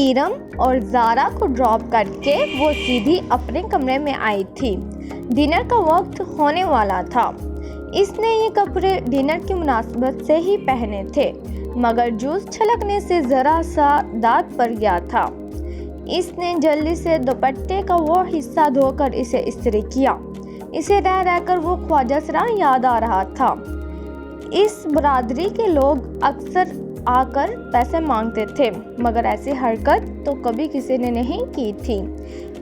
ایرم اور زارا کو ڈراپ کر کے وہ سیدھی اپنے کمرے میں آئی تھی۔ ڈنر کا وقت ہونے والا تھا۔ اس نے یہ کپڑے ڈنر کی مناسبت سے ہی پہنے تھے، مگر جوس چھلکنے سے ذرا سا داغ پڑ گیا تھا۔ اس نے جلدی سے دوپٹے کا وہ حصہ دھو کر اسے استری کیا۔ اسے رہ رہ کر وہ خواجہ سرا یاد آ رہا تھا۔ اس برادری کے لوگ اکثر آ کر پیسے مانگتے تھے، مگر ایسی حرکت تو کبھی کسی نے نہیں کی تھی۔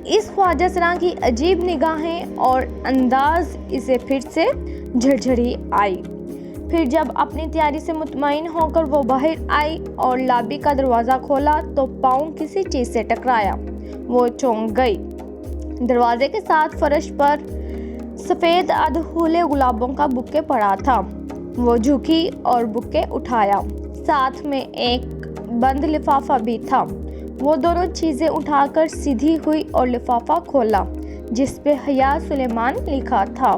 اس خواجہ سرا کی عجیب نگاہیں اور انداز اسے پھر سے جھرجھری آئی۔ پھر جب اپنی تیاری سے مطمئن ہو کر وہ باہر آئی اور لابی کا دروازہ کھولا تو پاؤں کسی چیز سے ٹکرایا۔ وہ چونک گئی۔ دروازے کے ساتھ فرش پر سفید ادھولے گلابوں کا بکے پڑا تھا۔ وہ جھکی اور بکے اٹھایا، ساتھ میں ایک بند لفافہ بھی تھا۔ وہ دونوں چیزیں اٹھا کر سیدھی ہوئی اور لفافہ کھولا جس پہ حیا سلیمان لکھا تھا۔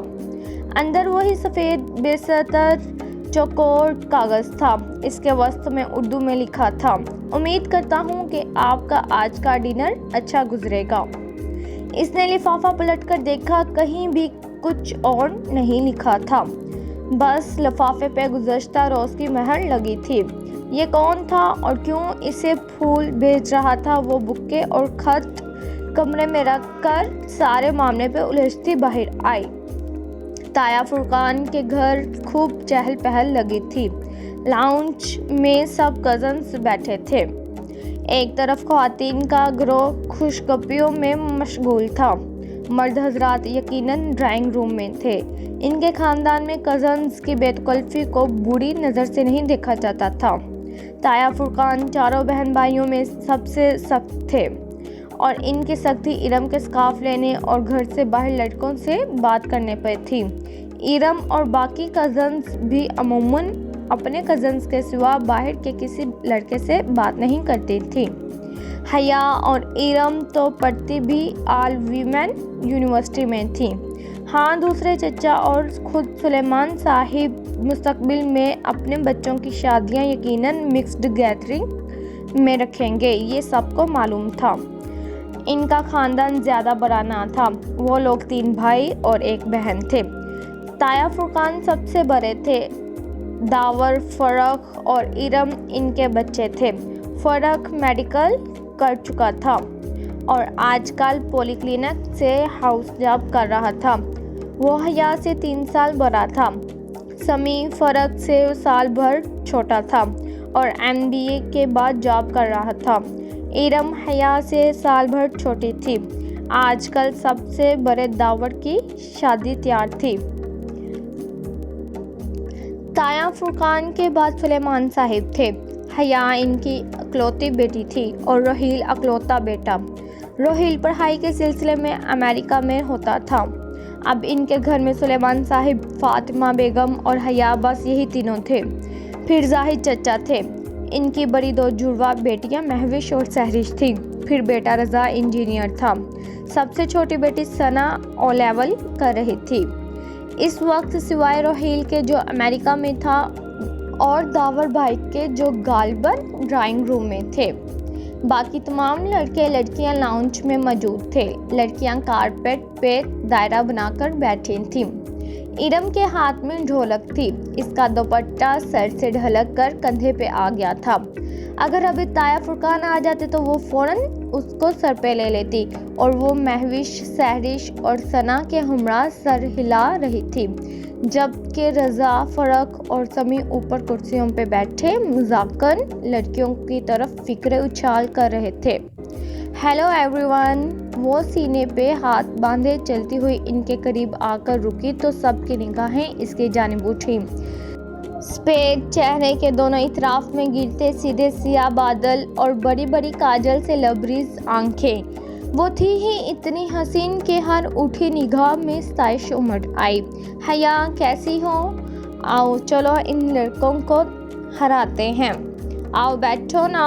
اندر وہی سفید بے سطر چوکور کاغذ تھا۔ اس کے وسط میں اردو میں لکھا تھا، امید کرتا ہوں کہ آپ کا آج کا ڈنر اچھا گزرے گا۔ اس نے لفافہ پلٹ کر دیکھا، کہیں بھی کچھ اور نہیں لکھا تھا، بس لفافے پہ گزشتہ روز کی مہر لگی تھی۔ یہ کون تھا اور کیوں اسے پھول بھیج رہا تھا؟ وہ بکے اور خط کمرے میں رکھ کر سارے معاملے پہ الجھتی باہر آئی۔ تایا فرقان کے گھر خوب چہل پہل لگی تھی۔ لاؤنج میں سب کزنز بیٹھے تھے۔ ایک طرف خواتین کا گروہ خوشگپیوں میں مشغول تھا۔ مرد حضرات یقیناً ڈرائنگ روم میں تھے۔ ان کے خاندان میں کزنز کی بے تکلفی کو بری نظر سے نہیں دیکھا جاتا تھا۔ تایا فرقان چاروں بہن بھائیوں میں سب سے سخت تھے اور ان کی سختی ایرم کے سکارف لینے اور گھر سے باہر لڑکوں سے بات کرنے پر تھی۔ ایرم اور باقی کزنز بھی عموماً اپنے کزنز کے سوا باہر کے کسی لڑکے سے بات نہیں کرتی تھی۔ حیا اور ایرم تو پڑھتی بھی آل ویمن یونیورسٹی میں تھیں۔ ہاں، دوسرے چچا اور خود سلیمان صاحب مستقبل میں اپنے بچوں کی شادیاں یقیناً مکسڈ گیدرنگ میں رکھیں گے، یہ سب کو معلوم تھا۔ ان کا خاندان زیادہ بڑا نہ تھا۔ وہ لوگ 3 بھائی اور 1 بہن تھے۔ تایا فرقان سب سے بڑے تھے۔ داور، فرخ اور ایرم ان کے بچے تھے۔ فرخ میڈیکل کر چکا تھا اور آج کل پولی کلینک سے ہاؤس جاب کر رہا تھا۔ وہ حیا سے 3 سال بڑا تھا۔ سمی فرخ سے سال بھر چھوٹا تھا اور MBA کے بعد جاب کر رہا تھا۔ ایرم حیا سے سال بھر چھوٹی تھی۔ آج کل سب سے بڑے داور کی شادی تیار تھی۔ تایا فرقان کے بعد سلیمان صاحب تھے۔ حیا ان کی اکلوتی بیٹی تھی اور روحیل اکلوتا بیٹا۔ روحیل پڑھائی کے سلسلے میں امریکہ میں ہوتا تھا۔ اب ان کے گھر میں سلیمان صاحب، فاطمہ بیگم اور حیا، بس یہی تینوں تھے۔ پھر زاہد چچا تھے۔ ان کی بڑی 2 جڑواں بیٹیاں مہوش اور سہرش تھیں۔ پھر بیٹا رضا انجینئر تھا۔ سب سے چھوٹی بیٹی ثنا O لیول کر رہی تھی۔ اس وقت سوائے روحیل کے جو امریکہ میں تھا اور داور بھائی کے جو غالباً ڈرائنگ روم میں تھے، باقی تمام لڑکے لڑکیاں لاؤنج میں موجود تھے۔ لڑکیاں کارپیٹ پہ دائرہ بنا کر بیٹھی تھیں۔ ایرم کے ہاتھ میں ڈھولک تھی۔ اس کا دوپٹہ سر سے ڈھلک کر کندھے پہ آ گیا تھا۔ اگر ابھی تایا فرقان آ جاتے تو وہ فوراً اس کو سر پہ لے لیتی، اور وہ مہوش، سہرش اور ثنا کے ہمراہ سر ہلا رہی تھی، جبکہ رضا، فرخ اور سمی اوپر کرسیوں پہ بیٹھے مذاکراً لڑکیوں کی طرف فکرے اچھال کر رہے تھے۔ Hello every one! وہ سینے پہ ہاتھ باندھے چلتی ہوئی ان کے قریب آ کر رکی تو سب کی نگاہیں اس کی جانب اٹھیں۔ سفید چہرے کے دونوں اطراف میں گرتے سیدھے سیاہ بادل اور بڑی بڑی کاجل سے لبریز آنکھیں۔ وہ تھی ہی اتنی حسین کہ ہر اٹھی نگاہ میں ستائش امڑ آئی۔ حیا، کیسی ہو؟ آؤ چلو ان لڑکوں کو ہراتے ہیں۔ آؤ بیٹھو نا۔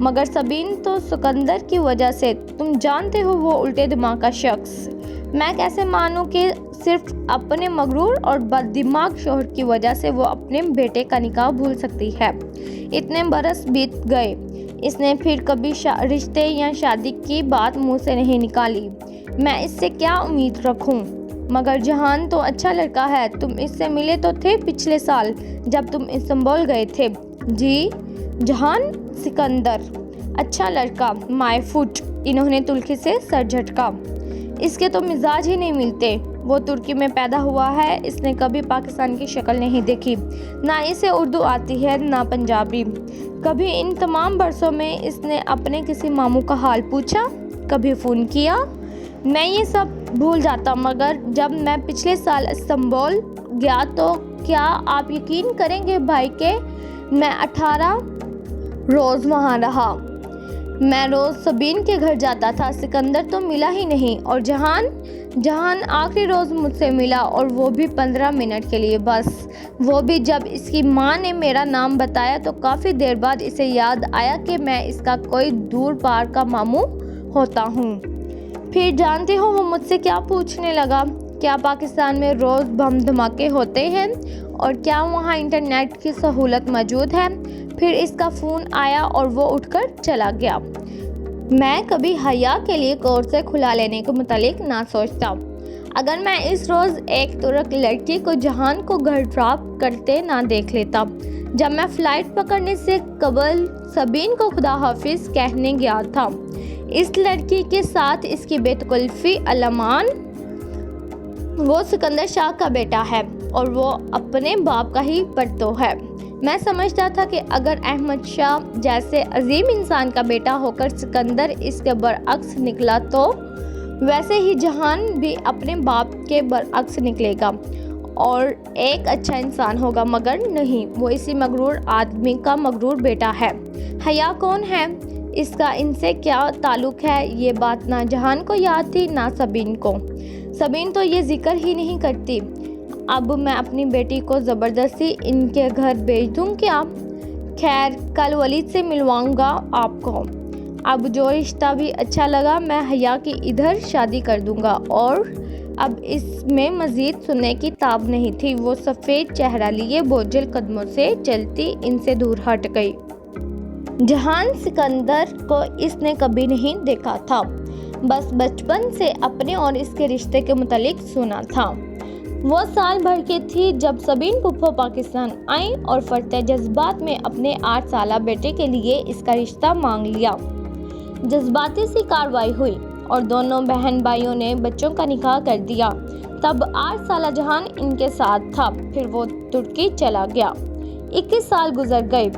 مگر سبین تو سکندر کی وجہ سے، تم جانتے ہو وہ الٹے دماغ کا شخص، میں کیسے مانوں کہ صرف اپنے مغرور اور بد دماغ شوہر کی وجہ سے وہ اپنے بیٹے کا نکاح بھول سکتی ہے۔ اتنے برس بیت گئے، اس نے پھر کبھی رشتے یا شادی کی بات منہ سے نہیں نکالی۔ میں اس سے کیا امید رکھوں؟ مگر جہان تو اچھا لڑکا ہے، تم اس سے ملے تو تھے پچھلے سال جب تم استنبول گئے تھے۔ جی جہان، سکندر اچھا لڑکا، مائی فٹ، انہوں نے تلخی سے سر جھٹکا۔ اس کے تو مزاج ہی نہیں ملتے، وہ ترکی میں پیدا ہوا ہے، اس نے کبھی پاکستان کی شکل نہیں دیکھی، نہ اسے اردو آتی ہے نہ پنجابی۔ کبھی ان تمام برسوں میں اس نے اپنے کسی ماموں کا حال پوچھا، کبھی فون کیا؟ میں یہ سب بھول جاتا، مگر جب میں پچھلے سال استنبول گیا تو کیا آپ یقین کریں گے بھائی کہ میں 18 روز وہاں رہا۔ میں روز سبین کے گھر جاتا تھا، سکندر تو ملا ہی نہیں، اور جہان آخری روز مجھ سے ملا، اور وہ بھی 15 منٹ کے لیے بس، وہ بھی جب اس کی ماں نے میرا نام بتایا تو کافی دیر بعد اسے یاد آیا کہ میں اس کا کوئی دور پار کا ماموں ہوتا ہوں۔ پھر جانتے ہو وہ مجھ سے کیا پوچھنے لگا؟ کیا پاکستان میں روز بم دھماکے ہوتے ہیں اور کیا وہاں انٹرنیٹ کی سہولت موجود ہے؟ پھر اس کا فون آیا اور وہ اٹھ کر چلا گیا۔ میں کبھی حیا کے لیے کورسے کھلا لینے کے متعلق نہ سوچتا، اگر میں اس روز ایک ترک لڑکی کو جہان کو گھر ڈراپ کرتے نہ دیکھ لیتا۔ جب میں فلائٹ پکڑنے سے قبل سبین کو خدا حافظ کہنے گیا تھا، اس لڑکی کے ساتھ اس کی بیتکلفی علمان، وہ سکندر شاہ کا بیٹا ہے اور وہ اپنے باپ کا ہی پرتو ہے۔ میں سمجھتا تھا کہ اگر احمد شاہ جیسے عظیم انسان کا بیٹا ہو کر سکندر اس کے برعکس نکلا تو ویسے ہی جہان بھی اپنے باپ کے برعکس نکلے گا اور ایک اچھا انسان ہوگا، مگر نہیں، وہ اسی مغرور آدمی کا مغرور بیٹا ہے۔ حیا کون ہے؟ اس کا ان سے کیا تعلق ہے؟ یہ بات نہ جہان کو یاد تھی نہ سبین کو۔ سبین تو یہ ذکر ہی نہیں کرتی۔ اب میں اپنی بیٹی کو زبردستی ان کے گھر بھیج دوں کیا؟ خیر، کل ولید سے ملواؤں گا آپ کو۔ اب جو رشتہ بھی اچھا لگا میں حیا کی ادھر شادی کر دوں گا۔ اور اب اس میں مزید سننے کی تاب نہیں تھی، وہ سفید چہرہ لیے بوجھل قدموں سے چلتی ان سے دور ہٹ گئی۔ جہان سکندر کو اس نے کبھی نہیں دیکھا تھا، بس بچپن سے اپنے اور اس کے رشتے کے متعلق سنا تھا۔ وہ سال بھر کی تھی جب سبین پھپھو پاکستان آئیں اور فرتے جذبات میں اپنے 8 سالہ بیٹے کے لیے اس کا رشتہ مانگ لیا۔ جذباتی سی کارروائی ہوئی اور دونوں بہن بھائیوں نے بچوں کا نکاح کر دیا۔ تب 8 سالہ جہان ان کے ساتھ تھا، پھر وہ ترکی چلا گیا۔ 21 سال گزر گئے،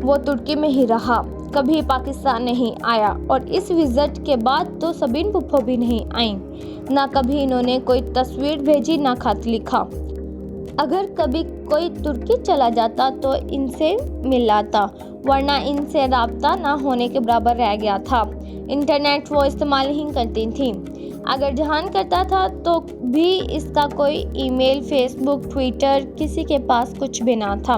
وہ ترکی میں ہی رہا، کبھی پاکستان نہیں آیا، اور اس وزٹ کے بعد تو سبین پھپھو بھی نہیں آئیں، نہ کبھی انہوں نے کوئی تصویر بھیجی نہ خط لکھا۔ اگر کبھی کوئی ترکی چلا جاتا تو ان سے مل لاتا، ورنہ ان سے رابطہ نہ ہونے کے برابر رہ گیا تھا۔ انٹرنیٹ وہ استعمال نہیں کرتی تھیں، اگر جہان کرتا تھا تو بھی اس کا کوئی ای میل، فیس بک، ٹویٹر، کسی کے پاس کچھ بھی نہ تھا۔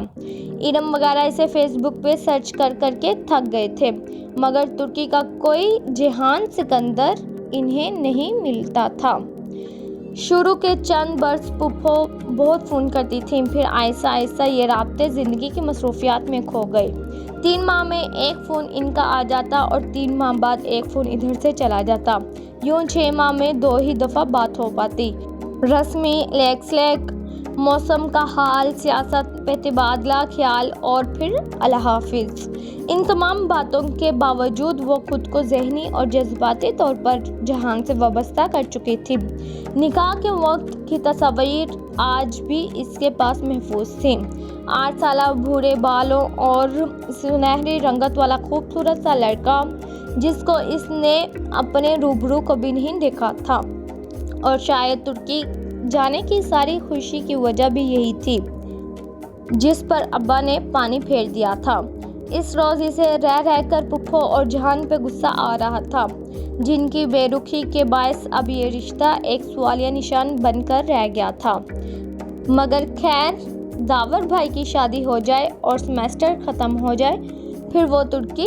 ارم وغیرہ اسے فیس بک پہ سرچ کر کے تھک گئے تھے، مگر ترکی کا کوئی جہان سکندر انہیں نہیں ملتا تھا۔ شروع کے چند برس پھپھو بہت فون کرتی تھیں، پھر آہستہ آہستہ یہ رابطے زندگی کی مصروفیات میں کھو گئے۔ 3 ماہ میں ایک فون ان کا آ جاتا اور 3 ماہ بعد ایک فون ادھر سے چلا جاتا، یوں 6 ماہ میں 2 ہی دفعہ بات ہو پاتی۔ رسمی لیک، موسم کا حال، سیاست پہ تبادلہ خیال اور پھر اللہ حافظ۔ ان تمام باتوں کے باوجود وہ خود کو ذہنی اور جذباتی طور پر جہان سے وابستہ کر چکی تھی۔ نکاح کے وقت کی تصاویر آج بھی اس کے پاس محفوظ تھیں۔ 8 سالہ بھورے بالوں اور سنہری رنگت والا خوبصورت سا لڑکا جس کو اس نے اپنے روبرو کبھی نہیں دیکھا تھا، اور شاید ترکی جانے کی ساری خوشی کی وجہ بھی یہی تھی جس پر ابا نے پانی پھیر دیا تھا۔ اس روز اسے رہ کر پھپھو اور جہان پہ غصہ آ رہا تھا، جن کی بے رخی کے باعث اب یہ رشتہ ایک سوالیہ نشان بن کر رہ گیا تھا۔ مگر خیر، داور بھائی کی شادی ہو جائے اور سیمسٹر ختم ہو جائے، پھر وہ ترکی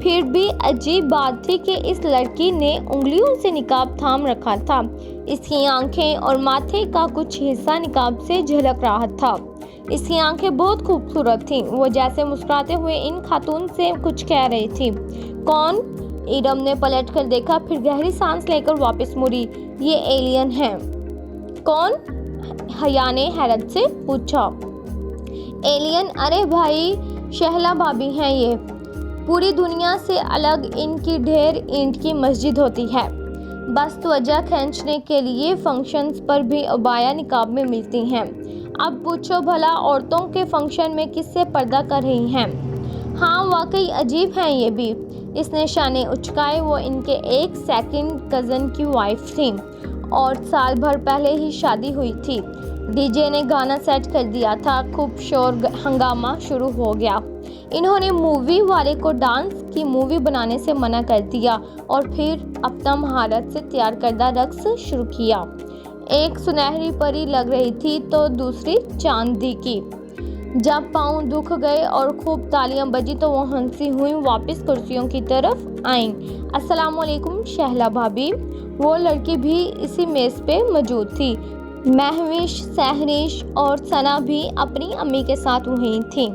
پھر بھی عجیب بات تھی کہ اس لڑکی نے انگلیوں سے نقاب تھام رکھا تھا۔ اس کی آنکھیں اور ماتھے کا کچھ حصہ نقاب سے جھلک رہا تھا۔ اس کی آنکھیں بہت خوبصورت تھیں۔ وہ جیسے مسکراتے ہوئے ان خاتون سے کچھ کہہ رہی تھی۔ کون؟ ارم نے پلٹ کر دیکھا، پھر گہری سانس لے کر واپس مڑی۔ یہ ایلین ہے۔ کون؟ حیا نے حیرت سے پوچھا۔ ایلین؟ ارے بھائی، شہلا بھابی ہیں یہ۔ پوری دنیا سے الگ ان کی ڈھیر اینٹ کی مسجد ہوتی ہے۔ بس توجہ کھینچنے کے لیے فنکشنز پر بھی عبایا نقاب میں ملتی ہیں۔ اب پوچھو بھلا عورتوں کے فنکشن میں کس سے پردہ کر رہی ہیں؟ ہاں واقعی عجیب ہیں یہ بھی۔ اس نے شانے اچکائے۔ وہ ان کے ایک سیکنڈ کزن کی وائف تھیں اور سال بھر پہلے ہی شادی ہوئی تھی۔ ڈی جے نے گانا سیٹ کر دیا تھا، خوب شور ہنگامہ شروع ہو گیا۔ انہوں نے مووی والے کو ڈانس کی مووی بنانے سے منع کر دیا اور پھر اپنا مہارت سے تیار کردہ رقص شروع کیا۔ ایک سنہری پری لگ رہی تھی تو دوسری چاندی کی۔ جب پاؤں دکھ گئے اور خوب تالیاں بجی تو وہ ہنسی ہوئی واپس کرسیوں کی طرف آئیں۔ السلام علیکم شہلا بھابی۔ وہ لڑکی بھی اسی میز پہ موجود تھی۔ مہوش، سہرش اور ثنا بھی اپنی امی کے ساتھ وہیں تھیں۔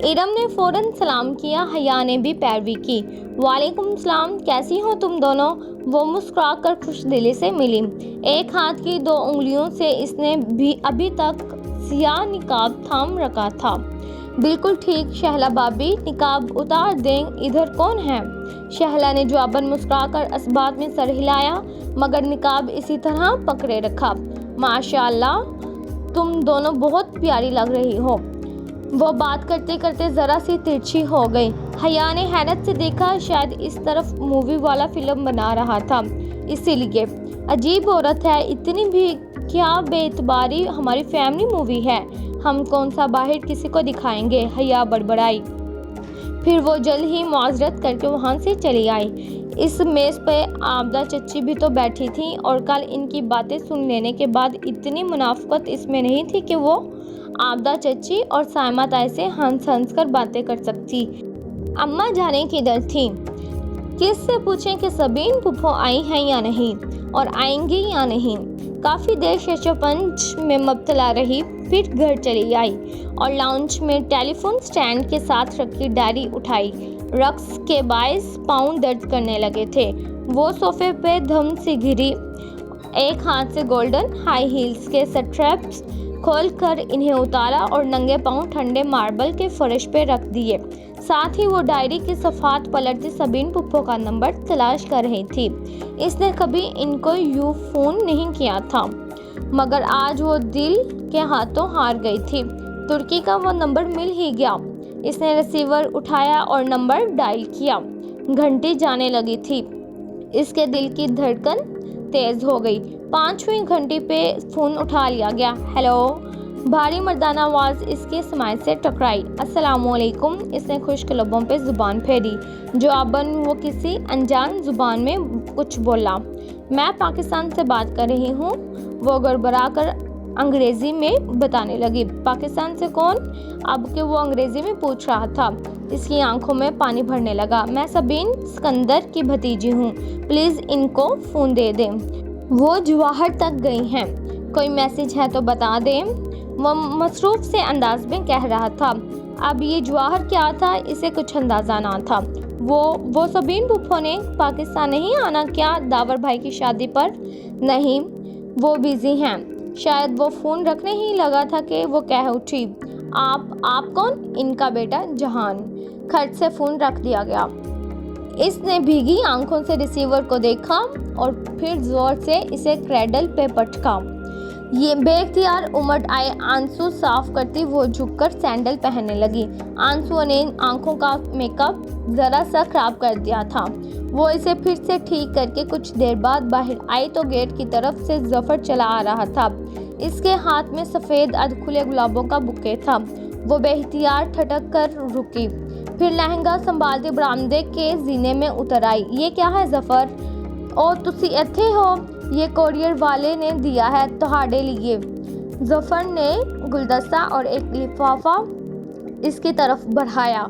ارم نے فوراً سلام کیا۔ حیا نے بھی پیروی کی۔ وعلیکم السلام، کیسی ہو تم دونوں؟ وہ مسکرا کر خوش دلی سے ملی۔ ایک ہاتھ کی 2 انگلیوں سے اس نے بھی ابھی تک سیاہ نقاب تھام رکھا تھا۔ بالکل ٹھیک شہلا بھابی، نقاب اتار دیں۔ ادھر کون ہے؟ شہلا نے جواباً مسکرا کر اسبات میں سر ہلایا مگر نقاب اسی طرح پکڑے رکھا۔ ماشاء اللہ، تم دونوں بہت پیاری لگ رہی ہو۔ وہ بات کرتے کرتے ذرا سی ترچھی ہو گئی۔ حیا نے حیرت سے دیکھا، شاید اس طرف مووی والا فلم بنا رہا تھا اسی لیے۔ عجیب عورت ہے، اتنی بھی کیا بے اعتباری، ہماری فیملی مووی ہے، ہم کون سا باہر کسی کو دکھائیں گے، حیا بڑبڑائی۔ پھر وہ جلد ہی معذرت کر کے وہاں سے چلی آئی۔ اس میز پہ عابدہ چچی بھی تو بیٹھی تھیں اور کل ان کی باتیں سن لینے کے بعد اتنی منافقت اس میں نہیں تھی کہ وہ عابدہ چچی اور سائمہ تائی سے ہنس ہنس کر باتیں کر سکتی۔ اماں جانے کدھر تھیں؟ کس سے پوچھیں کہ سبین پھپھو آئی ہیں یا نہیں اور آئیں گی یا نہیں۔ کافی دیر شش و پنج میں مبتلا رہی، پھر گھر چلی آئی اور لاؤنج میں ٹیلی فون سٹینڈ کے ساتھ رکھی ڈائری اٹھائی۔ رقص کے باعث پاؤں درد کرنے لگے تھے۔ وہ صوفے پہ دھم سے گری۔ ایک ہاتھ سے گولڈن ہائی ہیلز کے سٹریپس کھول کر انہیں اتارا اور ننگے پاؤں ٹھنڈے ماربل کے فرش پہ رکھ دیے۔ ساتھ ہی وہ ڈائری کے صفحات پلٹتی سبین پھپھو کا نمبر تلاش کر رہی تھی۔ اس نے کبھی ان کو یوں فون نہیں کیا تھا مگر آج وہ دل کے ہاتھوں ہار گئی تھی۔ ترکی کا وہ نمبر مل ہی گیا۔ اس نے ریسیور اٹھایا اور نمبر ڈائل کیا۔ گھنٹی جانے لگی تھی۔ اس کے دل کی دھڑکن تیز ہو گئی۔ 5ویں گھنٹی پہ فون اٹھا لیا گیا۔ ہیلو، بھاری مردانہ آواز اس کی سماعت سے ٹکرائی۔ السلام علیکم، اس نے خشک لبوں پہ زبان پھیری۔ جواباً وہ کسی انجان زبان میں کچھ بولا۔ میں پاکستان سے بات کر رہی ہوں، وہ گڑبڑا کر انگریزی میں بتانے لگی۔ پاکستان سے کون؟ اب کہ وہ انگریزی میں پوچھ رہا تھا اس کی آنکھوں میں پانی بھرنے لگا۔ میں سبین سکندر کی بھتیجی ہوں، پلیز ان کو فون دے دیں، وہ جواہر تک گئی ہیں، کوئی میسج ہے تو بتا دیں، وہ مصروف سے انداز میں کہہ رہا تھا۔ اب یہ جواہر کیا تھا اسے کچھ اندازہ نہ تھا۔ وہ سبین پھپھو نے پاکستان نہیں آنا کیا داور بھائی کی شادی پر؟ نہیں، وہ بیزی ہیں۔ شاید وہ فون رکھنے ہی لگا تھا کہ وہ کہہ اٹھی، آپ کون؟ ان کا بیٹا جہان۔ کھٹ سے فون رکھ دیا گیا۔ اس نے بھیگی آنکھوں سے ریسیور کو دیکھا اور پھر زور سے اسے کریڈل پہ پٹکا۔ یہ بے اختیار امٹ آئے آنسو صاف کرتی وہ جھک کر سینڈل پہننے لگی۔ آنسو نے آنکھوں کا میک اپ ذرا سا خراب کر دیا تھا۔ وہ اسے پھر سے ٹھیک کر کے کچھ دیر بعد باہر آئی تو گیٹ کی طرف سے ظفر چلا آ رہا تھا۔ اس کے ہاتھ میں سفید ادھ کھلے گلابوں کا بکے تھا۔ وہ بے اختیار ٹھٹک کر رکی، پھر لہنگا سنبھالتی برآمدے کے زینے میں اتر آئی۔ یہ کیا ہے ظفر؟ او تسی ایتھے ہو، یہ کوریئر والے نے دیا ہے تہاڈے لیے۔ ظفر نے گلدستہ اور ایک لفافہ اس کی طرف بڑھایا۔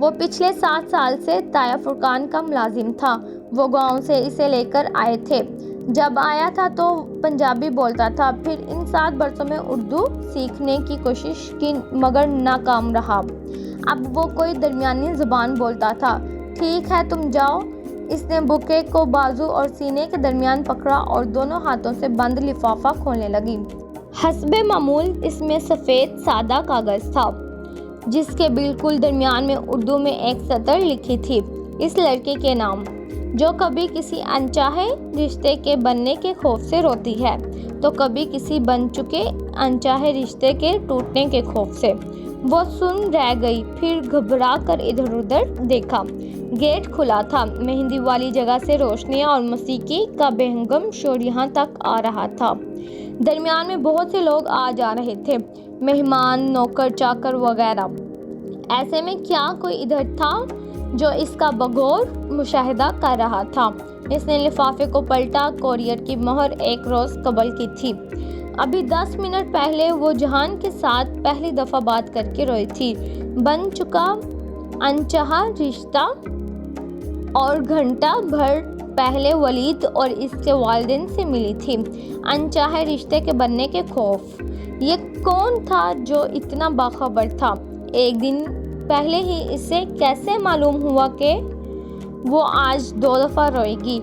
وہ پچھلے 7 سال سے تایا فرقان کا ملازم تھا۔ وہ گاؤں سے اسے لے کر آئے تھے۔ جب آیا تھا تو پنجابی بولتا تھا، پھر ان 7 برسوں میں اردو سیکھنے کی کوشش کی مگر ناکام رہا۔ اب وہ کوئی درمیانی زبان بولتا تھا۔ ٹھیک ہے تم جاؤ۔ اس نے بکے کو بازو اور سینے کے درمیان پکڑا اور دونوں ہاتھوں سے بند لفافہ کھولنے لگی۔ حسب معمول اس میں سفید سادہ کاغذ تھا جس کے بالکل درمیان میں اردو میں ایک سطر لکھی تھی، اس لڑکے کے نام، جو کبھی کسی انچاہے رشتے کے بننے کے خوف سے روتی ہے تو کبھی کسی بن چکے انچاہے رشتے کے ٹوٹنے کے خوف سے۔ وہ سن رہ گئی، پھر گھبرا کر ادھر ادھر دیکھا۔ گیٹ کھلا تھا۔ مہندی والی جگہ سے روشنیاں اور موسیقی کا بہنگم شور یہاں تک آ رہا تھا۔ درمیان میں بہت سے لوگ آ جا رہے تھے، مہمان، نوکر چاکر وغیرہ۔ ایسے میں کیا کوئی ادھر تھا جو اس کا بغور مشاہدہ کر رہا تھا؟ اس نے لفافے کو پلٹا۔ کوریئر کی مہر 1 روز قبل کی تھی۔ ابھی 10 منٹ پہلے وہ جہان کے ساتھ پہلی دفعہ بات کر کے روئی تھی۔ بن چکا انچاہا رشتہ، اور گھنٹہ بھر پہلے ولید اور اس کے والدین سے ملی تھی۔ انچاہے رشتے کے بننے کے خوف۔ یہ کون تھا جو اتنا باخبر تھا؟ ایک دن پہلے ہی اسے کیسے معلوم ہوا کہ وہ آج 2 دفعہ روئے گی؟